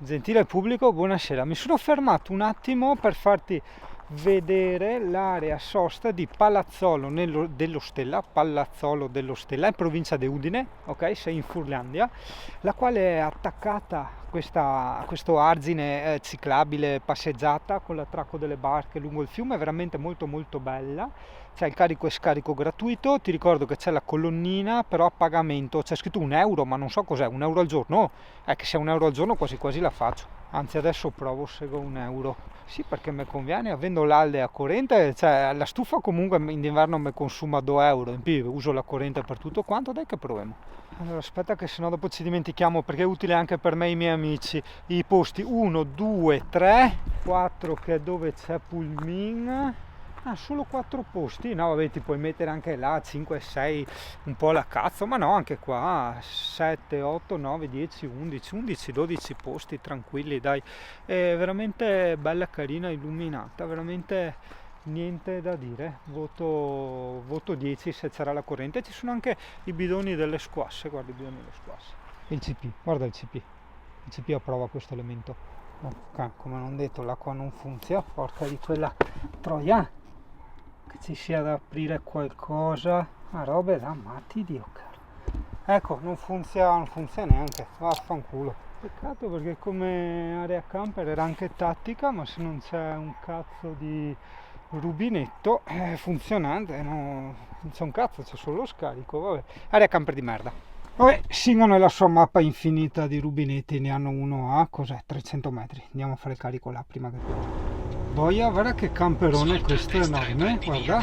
Gentile pubblico, buonasera. Mi sono fermato un attimo per farti vedere l'area sosta di Palazzolo dello Stella, in provincia di Udine, ok? Sei in Furlandia, la quale è attaccata a questo argine ciclabile, passeggiata con l'attracco delle barche lungo il fiume, è veramente molto molto bella. C'è il carico e scarico gratuito, ti ricordo che c'è la colonnina però a pagamento, c'è scritto 1 euro ma non so cos'è, 1 euro al giorno? È che se è 1 euro al giorno quasi quasi la faccio, anzi adesso provo se go 1 euro. Sì, perché mi conviene, avendo l'alde a corrente, cioè la stufa comunque in inverno mi consuma 2 euro, in più uso la corrente per tutto quanto, dai che proviamo. Allora aspetta che sennò dopo ci dimentichiamo, perché è utile anche per me e i miei amici, i posti 1, 2, 3, 4 che è dove c'è Pulmin. Ah, solo 4 posti? No, vabbè, ti puoi mettere anche là 5, 6, un po' la cazzo, ma no, anche qua 7, 8, 9, 10, 11, 11, 12 posti tranquilli, dai. È veramente bella, carina, illuminata, veramente niente da dire. Voto 10 se c'era la corrente. Ci sono anche i bidoni delle squasse, guarda i bidoni delle squasse. Il CP, guarda il CP. Il CP approva questo elemento. Ok, come non detto, l'acqua non funziona, porca di quella troia, che ci sia da aprire qualcosa, ma robe da matti, Dio caro. Ecco, non funziona neanche, vaffanculo. Peccato, perché come area camper era anche tattica, ma se non c'è un cazzo di rubinetto funzionante, no, non c'è un cazzo, c'è solo lo scarico, vabbè. Area camper di merda. Vabbè, Singono è la sua mappa infinita di rubinetti, ne hanno uno a, cos'è, 300 metri. Andiamo a fare il carico là prima che piova. Boia, guarda che camperone questo enorme, guarda.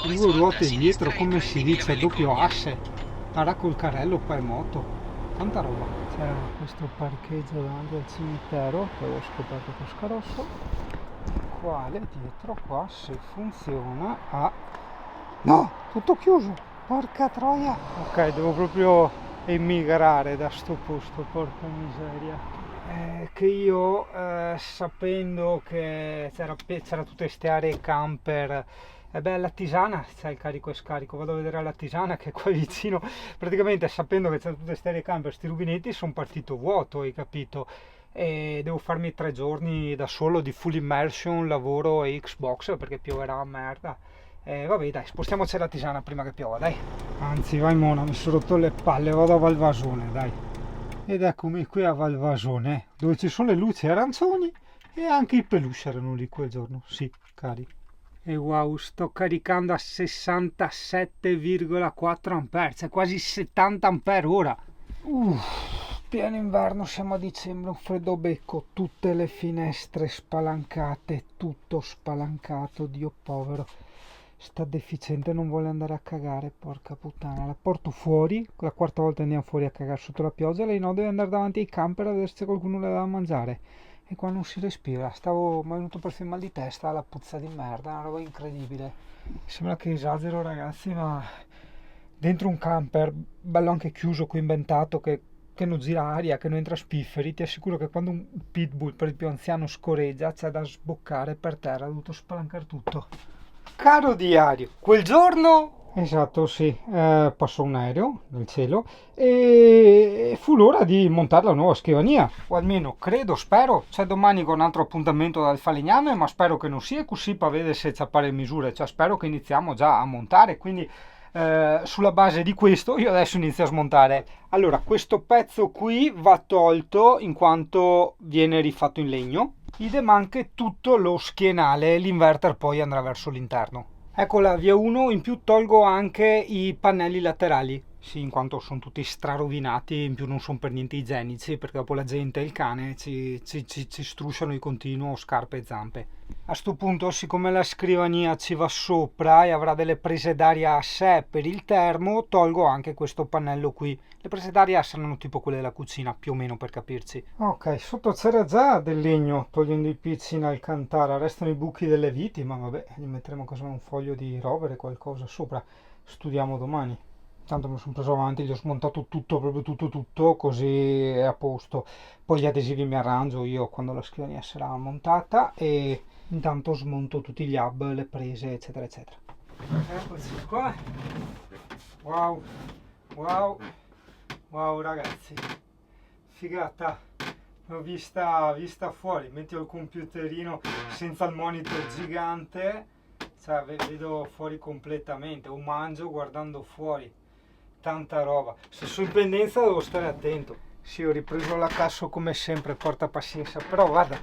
Due ruote dietro, come si dice, a doppio asse. Guarda col carrello poi moto. Tanta roba. C'è questo parcheggio davanti al cimitero, che avevo scoperto Pesca Rosso. Quale dietro qua, se funziona, ha... No, tutto chiuso. Porca troia. Ok, devo proprio emigrare da sto posto, porca miseria. Che io sapendo che c'era tutte queste aree camper, e beh, alla Tisana c'è il carico e scarico, vado a vedere la Tisana che è qua vicino, praticamente sapendo che c'erano tutte queste aree camper, sti rubinetti, sono partito vuoto, hai capito? E devo farmi 3 giorni da solo di full immersion, lavoro e Xbox perché pioverà a merda. Vabbè, dai, spostiamoci alla Tisana prima che piova, dai. Anzi, vai mona, mi sono rotto le palle, vado a Valvasone, dai. Ed eccomi qui a Valvasone, dove ci sono le luci arancioni e anche i peluche erano lì quel giorno, sì, cari. E wow, sto caricando a 67,4 ampere, cioè quasi 70 ampere ora. Pieno inverno, siamo a dicembre, un freddo becco, tutte le finestre spalancate, tutto spalancato, Dio povero. Sta deficiente, non vuole andare a cagare, porca puttana. La porto fuori, la quarta volta andiamo fuori a cagare sotto la pioggia, lei no, deve andare davanti ai camper a vedere se qualcuno le dà da mangiare. E qua non si respira, mi è venuto perfino mal di testa, la puzza di merda, una roba incredibile. Sembra che esagero ragazzi, ma dentro un camper, bello anche chiuso, coinventato, che non gira aria, che non entra spifferi, ti assicuro che quando un pitbull, per il più anziano, scoreggia, c'è da sboccare per terra, ha dovuto spalancare tutto. Caro diario, quel giorno... Esatto, sì, passò un aereo nel cielo e fu l'ora di montare la nuova scrivania, o almeno credo, spero. C'è domani con un altro appuntamento dal falegname, ma spero che non sia così per vedere se c'è pare misure, cioè spero che iniziamo già a montare, quindi sulla base di questo io adesso inizio a smontare. Allora, questo pezzo qui va tolto in quanto viene rifatto in legno, idem anche tutto lo schienale, l'inverter poi andrà verso l'interno. Ecco la via 1, in più tolgo anche i pannelli laterali, sì, in quanto sono tutti strarovinati, in più non sono per niente igienici, perché dopo la gente e il cane ci strusciano di continuo scarpe e zampe. A sto punto, siccome la scrivania ci va sopra e avrà delle prese d'aria a sé per il termo, tolgo anche questo pannello qui. Le prese d'aria saranno tipo quelle della cucina, più o meno per capirci. Ok, sotto c'era già del legno, togliendo i pizzi in Alcantara, restano i buchi delle viti, ma vabbè, gli metteremo casomai un foglio di rovere, qualcosa sopra, studiamo domani. Tanto mi sono preso avanti, gli ho smontato tutto, proprio tutto, così è a posto. Poi gli adesivi mi arrangio io quando la scrivania sarà montata e intanto smonto tutti gli hub, le prese, eccetera, eccetera. Eccoci qua. Wow, wow, wow ragazzi, figata. L'ho vista fuori, metti il computerino senza il monitor gigante, cioè vedo fuori completamente, o mangio guardando fuori, tanta roba. Se sono in pendenza devo stare attento. Sì, ho ripreso la cassa come sempre, porta pazienza, però guarda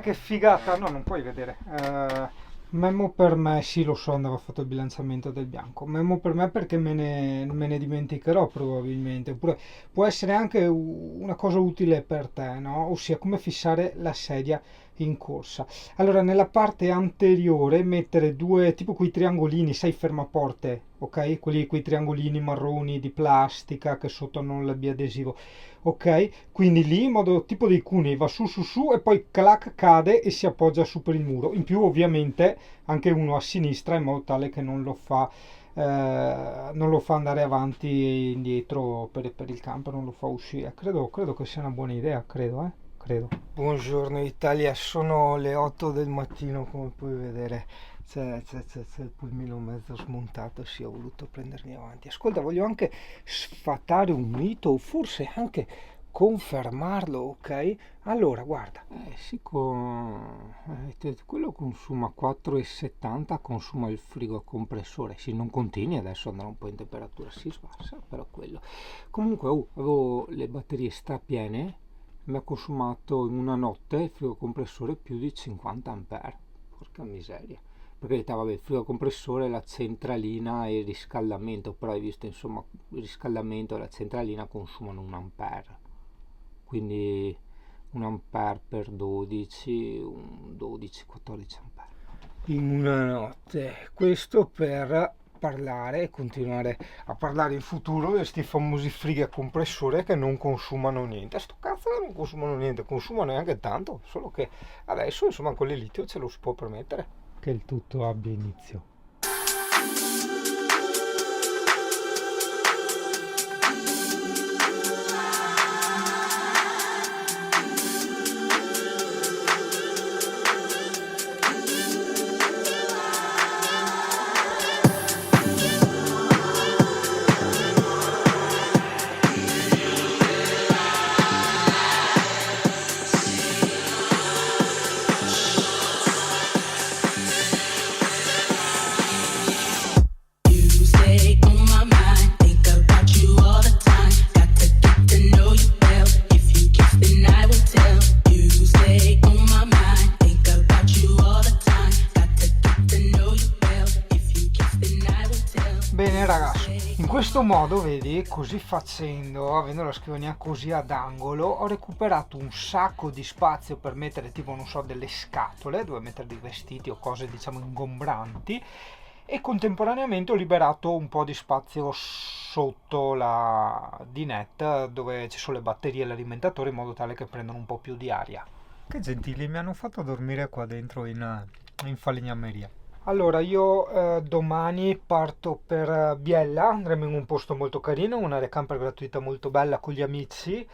che figata, no, non puoi vedere. Memo per me, sì lo so, andava fatto il bilanciamento del bianco, memo per me perché me ne dimenticherò probabilmente, oppure può essere anche una cosa utile per te, no? Ossia come fissare la sedia in corsa. Allora, nella parte anteriore mettere due, tipo quei triangolini, sai, fermaporte, ok? Quei triangolini marroni di plastica che sotto hanno il biadesivo, ok? Quindi lì in modo tipo dei cunei va su su su e poi clac cade e si appoggia su per il muro. In più ovviamente anche uno a sinistra in modo tale che non lo fa andare avanti e indietro per il campo, non lo fa uscire. Credo che sia una buona idea, credo. Buongiorno Italia, sono le 8 del mattino come puoi vedere. C'è il pulmino mezzo smontato, sì, ho voluto prendermi avanti. Ascolta, voglio anche sfatare un mito, o forse anche confermarlo, ok? Allora, guarda, sì, quello consuma 4,70, consuma il frigo a compressore, sì, non continui adesso andare un po' in temperatura, si sbassa, però quello. Comunque, avevo le batterie strapiene, mi ha consumato in una notte il frigo compressore più di 50 ampere, porca miseria. Perché vabbè, il frigo compressore, la centralina e il riscaldamento, però hai visto insomma il riscaldamento e la centralina consumano un ampere, quindi un ampere per 12, un 12-14 ampere in una notte. Questo per parlare e continuare a parlare in futuro di questi famosi frighi a compressore che non consumano niente. Sto cazzo non consumano niente, consumano neanche tanto, solo che adesso insomma con le litio ce lo si può permettere. Che il tutto abbia inizio. Bene ragazzi, in questo modo, vedi, così facendo, avendo la scrivania così ad angolo, ho recuperato un sacco di spazio per mettere tipo, non so, delle scatole, dove mettere dei vestiti o cose diciamo ingombranti, e contemporaneamente ho liberato un po' di spazio sotto la dinette dove ci sono le batterie e l'alimentatore in modo tale che prendano un po' più di aria. Che gentili, mi hanno fatto dormire qua dentro in falegnameria. Allora, io domani parto per Biella, andremo in un posto molto carino, un'area camper gratuita molto bella con gli amici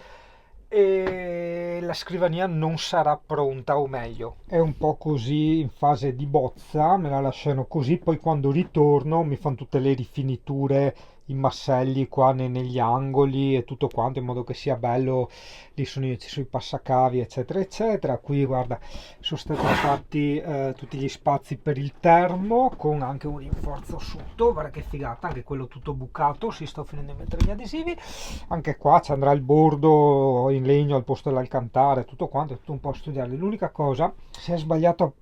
e la scrivania non sarà pronta, o meglio, è un po' così in fase di bozza, me la lasciano così, poi quando ritorno mi fanno tutte le rifiniture, i masselli qua negli angoli e tutto quanto in modo che sia bello, lì ci sono i passacavi eccetera eccetera. Qui guarda, sono stati fatti tutti gli spazi per il termo con anche un rinforzo sotto, guarda che figata, anche quello tutto bucato, si sto finendo di mettere gli adesivi, anche qua ci andrà il bordo in legno al posto dell'alcantara, tutto quanto, è tutto un po' a studiare. L'unica cosa, si è sbagliato,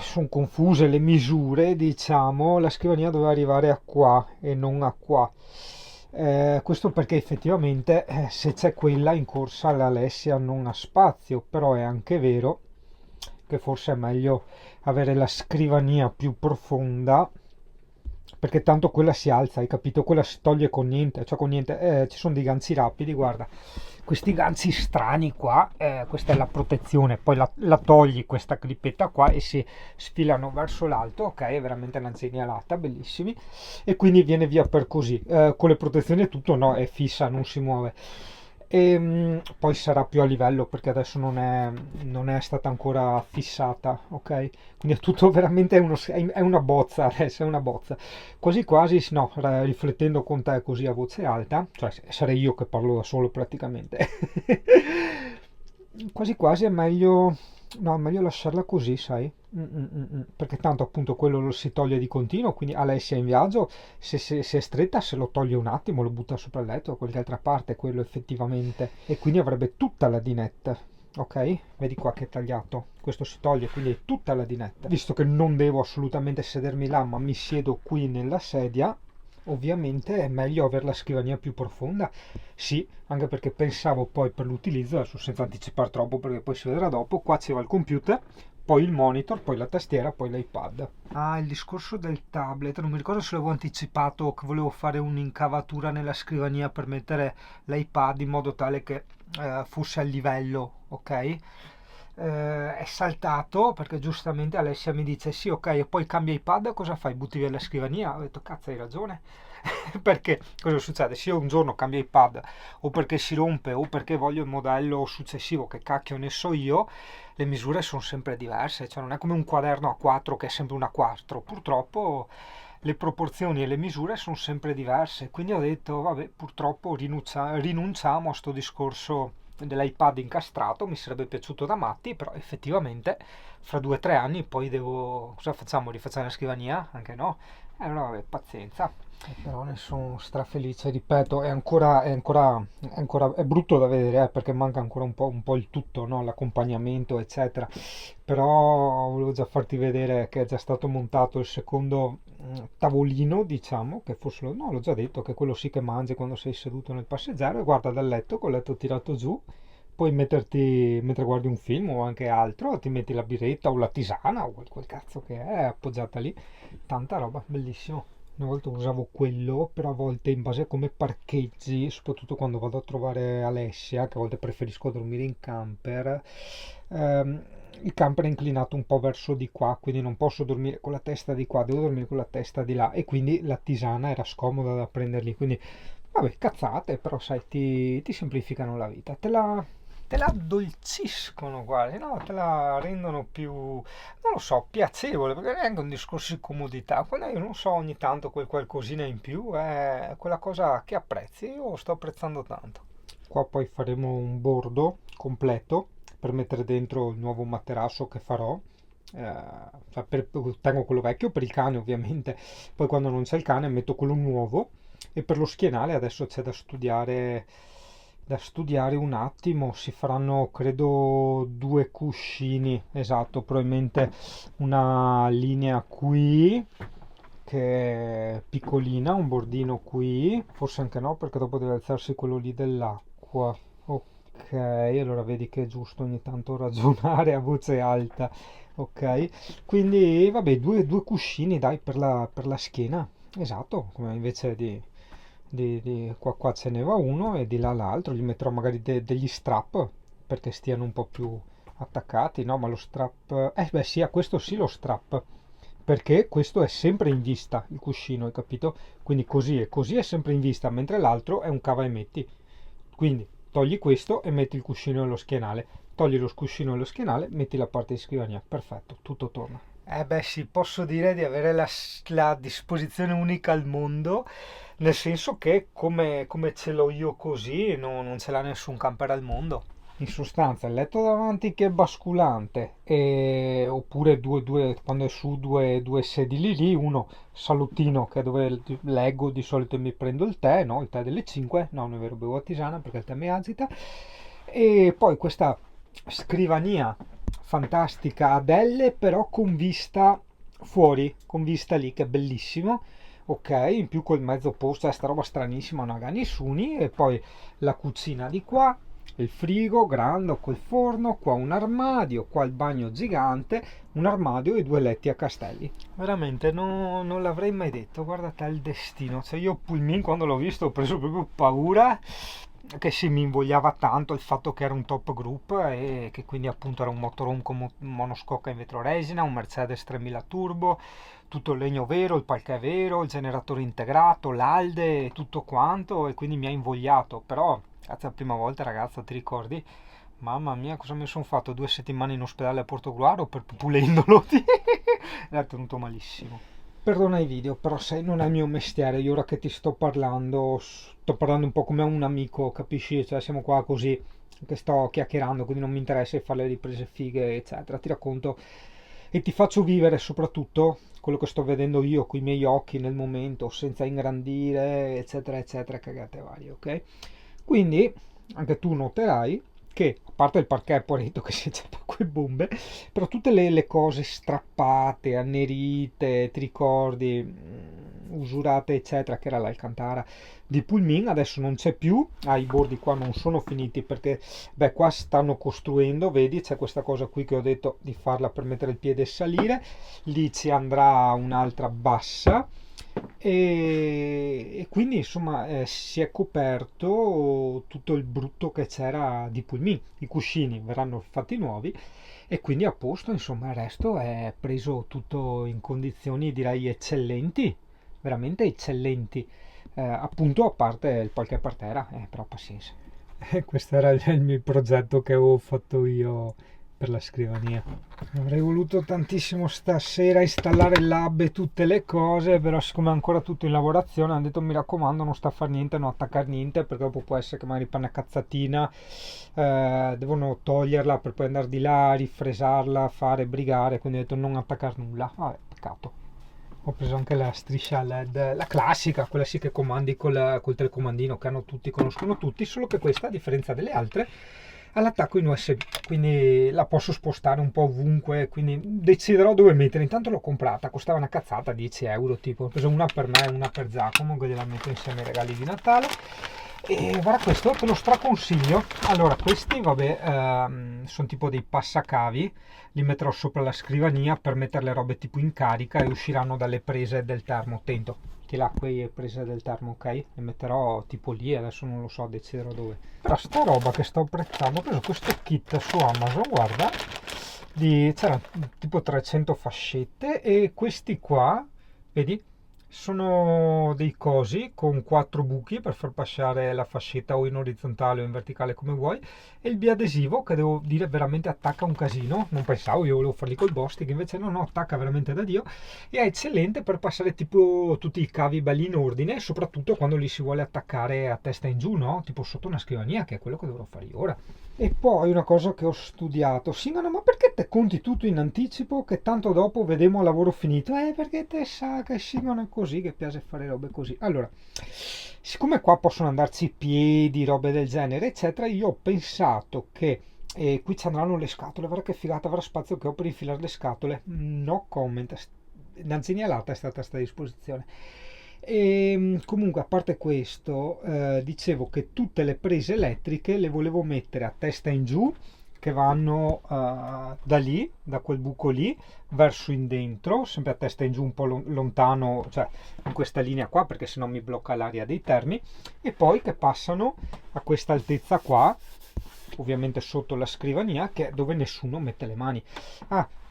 sono confuse le misure, diciamo, la scrivania doveva arrivare a qua e non a qua. Questo perché effettivamente se c'è quella in corsa l'Alessia non ha spazio, però è anche vero che forse è meglio avere la scrivania più profonda, perché tanto quella si alza, hai capito? Quella si toglie con niente, cioè con niente. Ci sono dei ganzi rapidi, guarda, questi ganzi strani qua, questa è la protezione, poi la togli questa clippetta qua e si sfilano verso l'alto, ok, è veramente una genialata, bellissimi, e quindi viene via per così, con le protezioni e tutto, no, è fissa, non si muove. E poi sarà più a livello perché adesso non è stata ancora fissata, ok? Quindi è tutto veramente è una bozza, adesso è una bozza. Quasi quasi, no, riflettendo con te così a voce alta, cioè sarei io che parlo da solo praticamente. quasi quasi è meglio, no, è meglio lasciarla così, sai? Perché tanto appunto quello lo si toglie di continuo, quindi Alessia è in viaggio, se è stretta se lo toglie un attimo, lo butta sopra il letto da qualche altra parte, quello effettivamente, e quindi avrebbe tutta la dinette. Ok? Vedi qua che è tagliato. Questo si toglie, quindi è tutta la dinetta. Visto che non devo assolutamente sedermi là, ma mi siedo qui nella sedia, ovviamente è meglio avere la scrivania più profonda. Sì, anche perché pensavo poi per l'utilizzo, adesso senza anticipare troppo perché poi si vedrà dopo, qua c'era il computer, poi il monitor, poi la tastiera, poi l'iPad. Ah, il discorso del tablet, non mi ricordo se l'avevo anticipato che volevo fare un'incavatura nella scrivania per mettere l'iPad in modo tale che fosse a livello, ok? È saltato perché giustamente Alessia mi dice sì, ok, e poi cambia iPad, cosa fai? Butti via la scrivania? Ho detto cazzo, hai ragione. Perché cosa succede? Se io un giorno cambio iPad o perché si rompe o perché voglio il modello successivo, che cacchio ne so io, le misure sono sempre diverse, cioè non è come un quaderno a 4 che è sempre una 4, purtroppo le proporzioni e le misure sono sempre diverse, quindi ho detto vabbè, purtroppo rinunciamo a sto discorso dell'iPad incastrato, mi sarebbe piaciuto da matti, però effettivamente fra 2 o 3 anni poi devo, cosa facciamo, rifacciamo la scrivania? Anche no, allora vabbè, pazienza. Però ne sono strafelice, ripeto, è brutto da vedere, perché manca ancora un po' il tutto, no? L'accompagnamento, eccetera. Però volevo già farti vedere che è già stato montato il secondo tavolino, diciamo, che forse no, l'ho già detto, che quello sì che mangi quando sei seduto nel passeggero e guarda dal letto, col letto tirato giù, puoi metterti, mentre guardi un film o anche altro, ti metti la birretta o la tisana o quel cazzo che è appoggiata lì, tanta roba, bellissimo. Una volta usavo quello, però a volte in base a come parcheggi, soprattutto quando vado a trovare Alessia, che a volte preferisco dormire in camper, ehm, il camper è inclinato un po' verso di qua, quindi non posso dormire con la testa di qua, devo dormire con la testa di là e quindi la tisana era scomoda da prenderli, quindi vabbè, cazzate, però sai, ti semplificano la vita, te la addolciscono quasi, no? Te la rendono più, non lo so, piacevole, perché non è anche un discorso di comodità, quando io non so, ogni tanto quel qualcosina in più è quella cosa che apprezzi, io sto apprezzando tanto. Qua poi faremo un bordo completo per mettere dentro il nuovo materasso che farò. Cioè tengo quello vecchio per il cane ovviamente, poi quando non c'è il cane metto quello nuovo e per lo schienale adesso c'è da studiare un attimo, si faranno credo 2 cuscini, esatto, probabilmente una linea qui che è piccolina, un bordino qui, forse anche no perché dopo deve alzarsi quello lì dell'acqua. Ok, allora vedi che è giusto ogni tanto ragionare a voce alta. Ok, quindi vabbè, due cuscini dai per la schiena, esatto, come invece qua ce ne va uno e di là l'altro, gli metterò magari degli strap perché stiano un po' più attaccati, no? Ma lo strap, beh sì, a questo sì lo strap, perché questo è sempre in vista, il cuscino, hai capito? Quindi così e così è sempre in vista, mentre l'altro è un cava e metti. Quindi togli questo e metti il cuscino allo schienale, togli lo cuscino allo schienale, metti la parte di scrivania, perfetto, tutto torna. Beh sì, posso dire di avere la disposizione unica al mondo, nel senso che come ce l'ho io così, non ce l'ha nessun camper al mondo. In sostanza, il letto davanti che è basculante, oppure quando è su due sedili lì, uno salottino che è dove leggo di solito e mi prendo il tè, no? Il tè delle 5, no, non è vero, bevo a tisana perché il tè mi agita, e poi questa scrivania fantastica ad L però con vista fuori, con vista lì che è bellissimo, ok, in più col mezzo posto, sta roba stranissima, non ha nessuno, e poi la cucina di qua, il frigo grande col forno, qua un armadio, qua il bagno gigante, un armadio e 2 letti a castelli. Veramente non l'avrei mai detto, guarda te il destino. Cioè io Pulmin quando l'ho visto ho preso proprio paura, che sì, mi invogliava tanto il fatto che era un top group e che quindi appunto era un motorhome con monoscocca in vetroresina, un Mercedes 3000 turbo, tutto il legno vero, il palca è vero, il generatore integrato, l'Alde e tutto quanto, e quindi mi ha invogliato, però cazzo, la prima volta ragazzo, ti ricordi? Mamma mia, cosa mi sono fatto 2 settimane in ospedale a Portogruaro pulendolo? Era tenuto malissimo. Perdona i video, però sai, non è il mio mestiere. Io ora che ti sto parlando un po' come un amico, capisci? Cioè, siamo qua così che sto chiacchierando, quindi non mi interessa di fare le riprese fighe, eccetera. Ti racconto e ti faccio vivere soprattutto quello che sto vedendo io con i miei occhi nel momento, senza ingrandire, eccetera, eccetera, cagate varie, ok? Quindi anche tu noterai che, a parte il parquet pulito che si c'è quelle bombe, però tutte le cose strappate, annerite, ti ricordi, usurate, eccetera, che era l'Alcantara di Pulmin, adesso non c'è più. I bordi qua non sono finiti perché, beh, qua stanno costruendo, vedi, c'è questa cosa qui che ho detto di farla per mettere il piede e salire, lì ci andrà un'altra bassa. E quindi insomma si è coperto tutto il brutto che c'era di Pulmin, i cuscini verranno fatti nuovi e quindi a posto, insomma il resto è preso tutto in condizioni direi eccellenti, veramente eccellenti. Appunto a parte il qualche partera, però pazienza. Questo era il mio progetto che avevo fatto io per la scrivania. Avrei voluto tantissimo stasera installare il lab e tutte le cose, però siccome è ancora tutto in lavorazione hanno detto mi raccomando non sta a fare niente, non attaccare niente, perché dopo può essere che magari fa una cazzatina, devono toglierla per poi andare di là, rifresarla, fare, brigare, quindi ho detto non attaccare nulla. Vabbè, peccato. Ho preso anche la striscia LED, la classica, quella sì che comandi col telecomandino, che hanno tutti, conoscono tutti, solo che questa, a differenza delle altre, ha l'attacco in USB, quindi la posso spostare un po' ovunque, quindi deciderò dove mettere. Intanto l'ho comprata, costava una cazzata, 10 euro tipo, ho preso una per me e una per Giacomo, che gliela metto insieme ai regali di Natale. E guarda, questo te lo straconsiglio. Allora, questi vabbè sono tipo dei passacavi, li metterò sopra la scrivania per mettere le robe tipo in carica e usciranno dalle prese del termo. Attento, che là quelle prese del termo, ok? Le metterò tipo lì, adesso non lo so, deciderò dove. Però sta roba che sto apprezzando, ho preso questo kit su Amazon, guarda, c'era tipo 300 fascette e questi qua, vedi? Sono dei cosi con 4 buchi per far passare la fascetta o in orizzontale o in verticale come vuoi, e il biadesivo che devo dire veramente attacca un casino. Non pensavo, io volevo farli col Bostik, invece no, attacca veramente da Dio e è eccellente per passare tipo tutti i cavi belli in ordine, soprattutto quando li si vuole attaccare a testa in giù, no? Tipo sotto una scrivania, che è quello che dovrò fare io ora. E poi una cosa che ho studiato, Singano, ma perché te conti tutto in anticipo che tanto dopo vedremo il lavoro finito? Perché te sa che Singano è così, che piace fare robe così. Allora, siccome qua possono andarci i piedi, robe del genere, eccetera, io ho pensato che qui ci andranno le scatole, guarda che figata, avrà spazio che ho per infilare le scatole. No comment, una genialata è stata questa disposizione. E comunque a parte questo dicevo che tutte le prese elettriche le volevo mettere a testa in giù, che vanno da lì, da quel buco lì verso in dentro, sempre a testa in giù, un po' lontano, cioè in questa linea qua, perché sennò mi blocca l'aria dei termi, e poi che passano a questa altezza qua, ovviamente sotto la scrivania, che è dove nessuno mette le mani.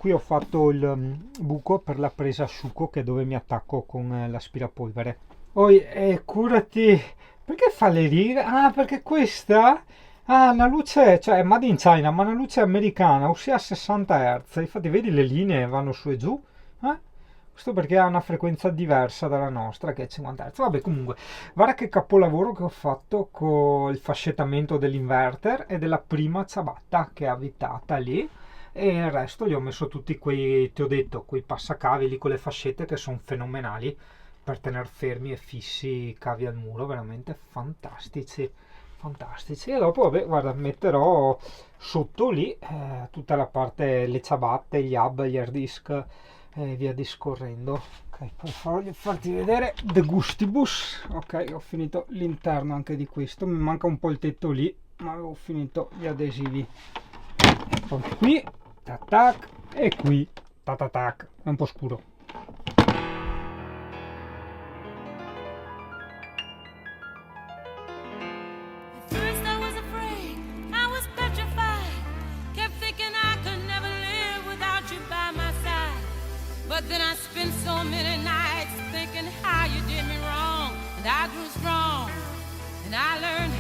Qui ho fatto il buco per la presa asciugo, che è dove mi attacco con l'aspirapolvere. Poi curati, perché fa le righe? Perché questa una luce, cioè è made in China, ma una luce americana, ossia a 60 Hz. Infatti vedi le linee vanno su e giù, questo perché ha una frequenza diversa dalla nostra, che è 50 Hz. Vabbè, comunque, guarda che capolavoro che ho fatto con il fascettamento dell'inverter e della prima ciabatta che è avvitata lì. E il resto gli ho messo tutti quei, ti ho detto, quei passacavi lì con le fascette che sono fenomenali per tenere fermi e fissi i cavi al muro, veramente fantastici. Fantastici. E dopo, vabbè, guarda, metterò sotto lì tutta la parte, le ciabatte, gli hub, gli hard disk e via discorrendo. Ok, poi voglio farti vedere The Gustibus. Ok, ho finito l'interno anche di questo, mi manca un po' il tetto lì, ma avevo finito gli adesivi. Poi qui, tac, e qui, tac, è un po' scuro. But then I spent so many nights thinking how you did me wrong, and I grew strong, and I learned